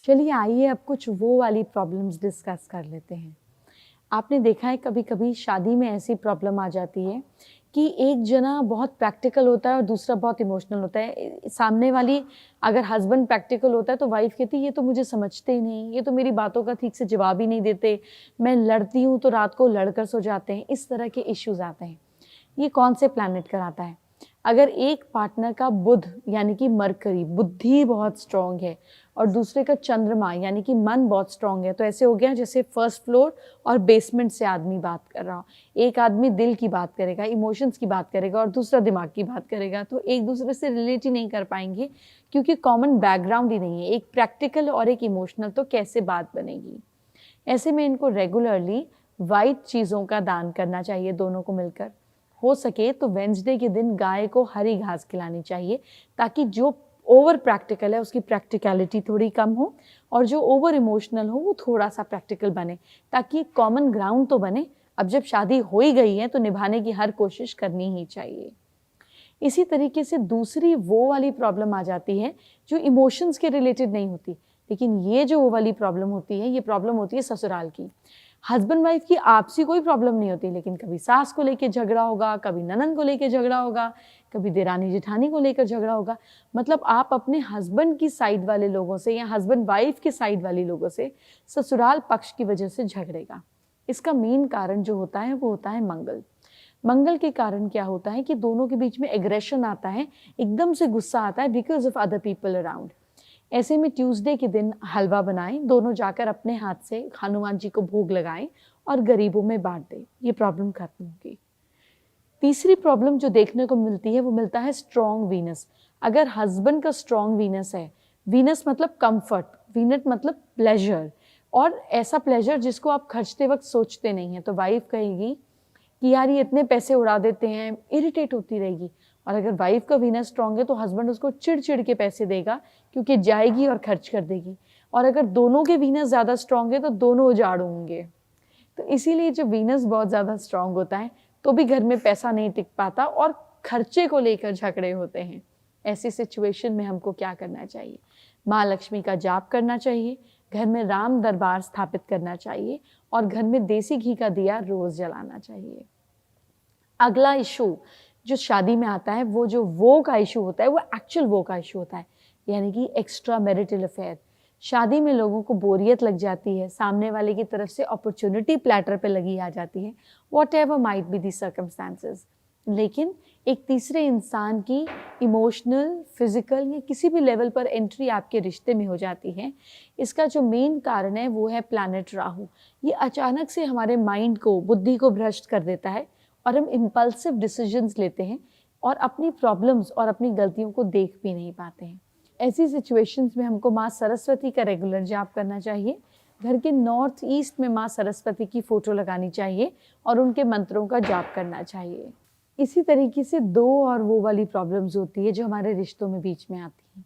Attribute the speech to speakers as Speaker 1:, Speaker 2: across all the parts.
Speaker 1: चलिए आइए अब कुछ वो वाली प्रॉब्लम्स डिस्कस कर लेते हैं। आपने देखा है कभी-कभी शादी में ऐसी प्रॉब्लम आ जाती है कि एक जना बहुत प्रैक्टिकल होता है और दूसरा बहुत इमोशनल होता है। सामने वाली अगर हस्बैंड प्रैक्टिकल होता है तो वाइफ कहती है ये तो मुझे समझते ही नहीं, ये तो मेरी बातों का ठीक से जवाब ही नहीं देते, मैं लड़ती हूँ तो रात को लड़कर सो जाते हैं। इस तरह के इश्यूज आते हैं। ये कौन से प्लैनेट कराता है? अगर एक पार्टनर का बुध यानी कि मरकरी बुद्धि बहुत स्ट्रांग है और दूसरे का चंद्रमा यानी कि मन बहुत स्ट्रांग है, तो ऐसे हो गया जैसे फर्स्ट फ्लोर और बेसमेंट से आदमी बात कर रहा हो। एक आदमी दिल की बात करेगा, इमोशंस की बात करेगा और दूसरा दिमाग की बात करेगा, तो एक दूसरे से रिलेट ही नहीं कर पाएंगे क्योंकि कॉमन बैकग्राउंड ही नहीं है। एक प्रैक्टिकल और एक इमोशनल, तो कैसे बात बनेगी? ऐसे में इनको रेगुलरली वाइट चीज़ों का दान करना चाहिए दोनों को मिलकर। हो सके तो वेंसडे के दिन गाय को हरी घास खिलानी चाहिए ताकि जो ओवर प्रैक्टिकल है उसकी प्रैक्टिकलिटी थोड़ी कम हो और जो ओवर इमोशनल हो वो थोड़ा सा प्रैक्टिकल बने, ताकि कॉमन ग्राउंड तो बने। अब जब शादी हो ही गई है तो निभाने की हर कोशिश करनी ही चाहिए। इसी तरीके से दूसरी वो वाली प्रॉब्लम आ जाती है जो इमोशंस के रिलेटेड नहीं होती, लेकिन ये जो वो वाली प्रॉब्लम होती है, ये प्रॉब्लम होती है ससुराल की। हस्बैंड वाइफ की आपसी कोई प्रॉब्लम नहीं होती, लेकिन कभी सास को लेके झगड़ा होगा, कभी ननद को लेके झगड़ा होगा, कभी देरानी जेठानी को लेकर झगड़ा होगा। मतलब आप अपने हस्बैंड की साइड वाले लोगों से या हस्बैंड वाइफ के साइड वाले लोगों से ससुराल पक्ष की वजह से झगड़ेगा। इसका मेन कारण जो होता है वो होता है मंगल। मंगल के कारण क्या होता है कि दोनों के बीच में एग्रेशन आता है, एकदम से गुस्सा आता है because of other people around. ऐसे में ट्यूसडे के दिन हलवा बनाएं, दोनों जाकर अपने हाथ से हनुमान जी को भोग लगाएं और गरीबों में बांट दें। ये प्रॉब्लम खत्म होगी। तीसरी प्रॉब्लम जो देखने को मिलती है वो मिलता है स्ट्रॉन्ग वीनस। अगर हस्बैंड का स्ट्रॉन्ग वीनस है, वीनस मतलब कंफर्ट, वीनस मतलब प्लेजर, और ऐसा प्लेजर जिसको आप खर्चते वक्त सोचते नहीं हैं, तो वाइफ कहेगी कि यार ये इतने पैसे उड़ा देते हैं, इरिटेट होती रहेगी। और अगर वाइफ का वीनस स्ट्रांग है तो हस्बैंड उसको चिड़ चिड़ के पैसे देगा क्योंकि जाएगी और खर्च कर देगी। और अगर दोनों के वीनस ज़्यादा स्ट्रांग है तो दोनों उजाड़ होंगे। तो इसीलिए जब वीनस बहुत ज़्यादा स्ट्रांग होता है तो भी घर में पैसा नहीं टिक पाता और खर्चे को लेकर झगड़े होते हैं। ऐसी सिचुएशन में हमको क्या करना चाहिए? माँ लक्ष्मी का जाप करना चाहिए, घर में राम दरबार स्थापित करना चाहिए और घर में देसी घी का दिया रोज जलाना चाहिए। अगला इशू जो शादी में आता है वो जो वो का इशू होता है वो एक्चुअल वो का इशू होता है, यानी कि एक्स्ट्रा मैरिटल अफेयर। शादी में लोगों को बोरियत लग जाती है, सामने वाले की तरफ से अपॉर्चुनिटी प्लेटर पे लगी आ जाती है, what ever might be the circumstances. लेकिन एक तीसरे इंसान की इमोशनल, फिजिकल या किसी भी लेवल पर एंट्री आपके रिश्ते में हो जाती है। इसका जो मेन कारण है वो है प्लैनेट राहु। ये अचानक से हमारे माइंड को, बुद्धि को भ्रष्ट कर देता है और हम इम्पल्सिव डिसीजंस लेते हैं और अपनी प्रॉब्लम्स और अपनी गलतियों को देख भी नहीं पाते हैं। ऐसी सिचुएशंस में हमको माँ सरस्वती का रेगुलर जाप करना चाहिए। घर के नॉर्थ ईस्ट में माँ सरस्वती की फ़ोटो लगानी चाहिए और उनके मंत्रों का जाप करना चाहिए। इसी तरीके से दो और वो वाली प्रॉब्लम्स होती है जो हमारे रिश्तों में बीच में आती हैं।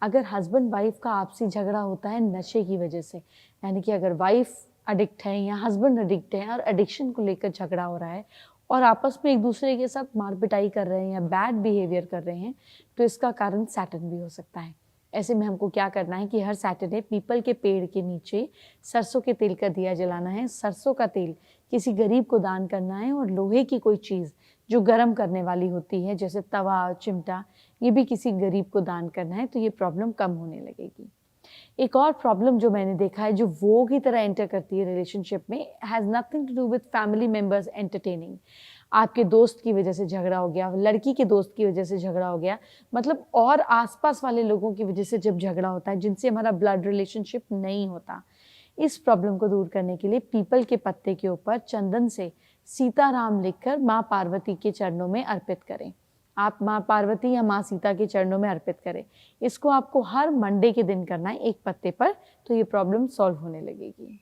Speaker 1: अगर हस्बैंड वाइफ का आपसी झगड़ा होता है नशे की वजह से, यानी कि अगर वाइफ एडिक्ट है या हस्बैंड एडिक्ट है और एडिक्शन को लेकर झगड़ा हो रहा है और आपस में एक दूसरे के साथ मार पिटाई कर रहे हैं या बैड बिहेवियर कर रहे हैं, तो इसका कारण सैटर्न भी हो सकता है। ऐसे में हमको क्या करना है कि हर सैटरडे पीपल के पेड़ के नीचे सरसों के तेल का दिया जलाना है। सरसों का तेल किसी गरीब को दान करना है और लोहे की कोई चीज़ जो गर्म करने वाली होती है जैसे तवा, चिमटा, ये भी किसी गरीब को दान करना है, तो ये प्रॉब्लम कम होने लगेगी। एक और प्रॉब्लम जो मैंने देखा है जो वो की तरह एंटर करती है रिलेशनशिप में, has nothing to do with family members entertaining. आपके दोस्त की वजह से झगड़ा हो गया, लड़की के दोस्त की वजह से झगड़ा हो गया, मतलब और आसपास वाले लोगों की वजह से जब झगड़ा होता है जिनसे हमारा ब्लड रिलेशनशिप नहीं होता। इस प्रॉब्लम को दूर करने के लिए पीपल के पत्ते के ऊपर चंदन से सीताराम लिखकर माँ पार्वती के चरणों में अर्पित करें। आप माँ पार्वती या माँ सीता के चरणों में अर्पित करें। इसको आपको हर मंडे के दिन करना है एक पत्ते पर, तो ये प्रॉब्लम सॉल्व होने लगेगी।